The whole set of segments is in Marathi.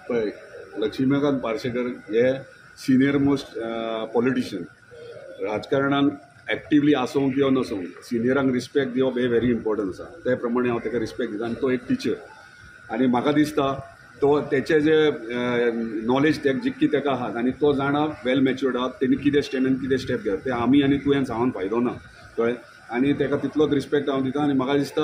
पळय लक्ष्मीकांत पार्सेकर हे सिनियर मोस्ट पॉलिटिशियन. राजकारणान एक्टिवली आसूं किंवा नसूं सिनियरांक रिस्पेक्ट दिवप हे व्हेरी इम्पॉर्टंट आसा. ते प्रमाणे हांव ताका रिस्पेक्ट दिता. आनी तो एक टिचर आनी म्हाका दिसता तो त्याचे जे नॉलेज जितकी ताका आहात आनी तो जाणा वेल मॅच्युर्ड आहात तेणी कितें स्टेप घेता ते आमी आनी तुवें सांगून फायदो ना कळ्ळें. आनी ताका तितलोच रिस्पेक्ट हांव दिता. आनी म्हाका दिसता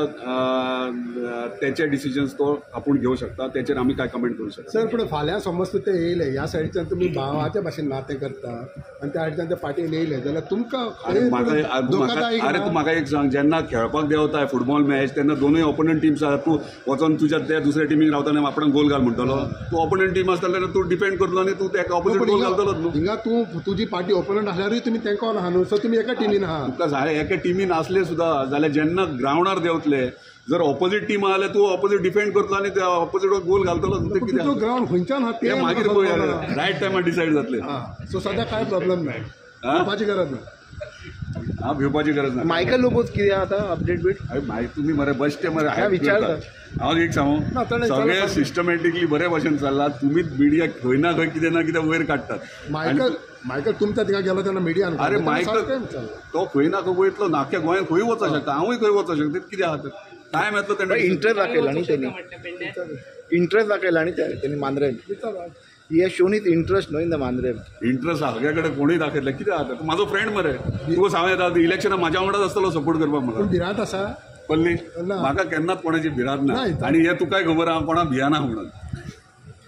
तेचे डिसिजन्स तो आपूण घेवंक शकता. तेचेर आमी कांय कमेंट करूंक शकता. सर पूण फाल्यां समज तूं ते येयले ह्या सायडीच्यान तुमी भावाच्या भाशेन नातें करता आनी त्या सायडीच्यान ते पार्टीन येयले जाल्यार तुमकां म्हाका एक सांग, जेन्ना खेळपाक देंवताय फुटबॉल मॅच तेन्ना दोनूय ऑपोनंट टिम्स आसा. तूं वचोन तुज्या त्या दुसऱ्या टिमीक रावता आनी आपणाक गोल घाल म्हणटलो. तूं ऑपोनंट टीम आसता जाल्यार तूं डिपेंड करतलो आनी तूं ताका ऑपोजीट गोल घालतलोच न्हू. हिंगा तूं तुजी पार्टी ऑपोनंट आसल्यारूय तुमी तांकां आहा न्हू. सो तुमी एका टिमीन आहा. तुका झाले एका टिमीन असले सुद्धा जाल्यार जेन्ना ग्रावंडार देंवतले जर ऑपोजीट टीम आहा जाल्यार तूं ऑपोजीट डिफेंड करतलो आनी त्या ऑपोजीट गोल घालतलो. कितें ग्रावंड खंयच्यान आहा ते मागीर रायट टायमार डिसायड जातले. सो सद्या कांय प्रॉब्लेम ना. भिवपाची गरज ना. भिवपाची गरज ना. मायकल लोबोज कितें आतां अपडेट बीट तुम्ही मरे बसते मरे विचारता. हांव एक सांगू सगळे सिस्टमॅटिकली बरे भशेन चल्ला. तुमीच मिडिया खंय ना खंय कितें ना कितें वयर काडटात. मायकल तुमच्या थिंगा गेलो तेन्ना मिडियान अरे मायकल तो खंय ना खंय वयतलो नाक्या गोंयान खंय वचूंक शकता. हांवूय खंय वचूंक शकता. कितें आहा टायम येतलो तेन्ना इंटरेस्ट दाखयला न्ही तेणी. इंटरेस्ट दाखयला न्ही तेणी mandarin. He has shown is interest no in the mandarin. Interest सगळ्या कडेन कोणूय दाखयतले. कितें आहा म्हाजो फ्रेंड मरे. तुका सांगू येता इलेक्शनाक म्हाज्या वांगडाच आसतलो सपोर्ट करपाक. म्हाका भिरांत आसा पल्ली म्हाका केन्नाच कोणाची भिरांत ना. आनी हे तुकाय खबर आहा कोणा भियाना म्हणून.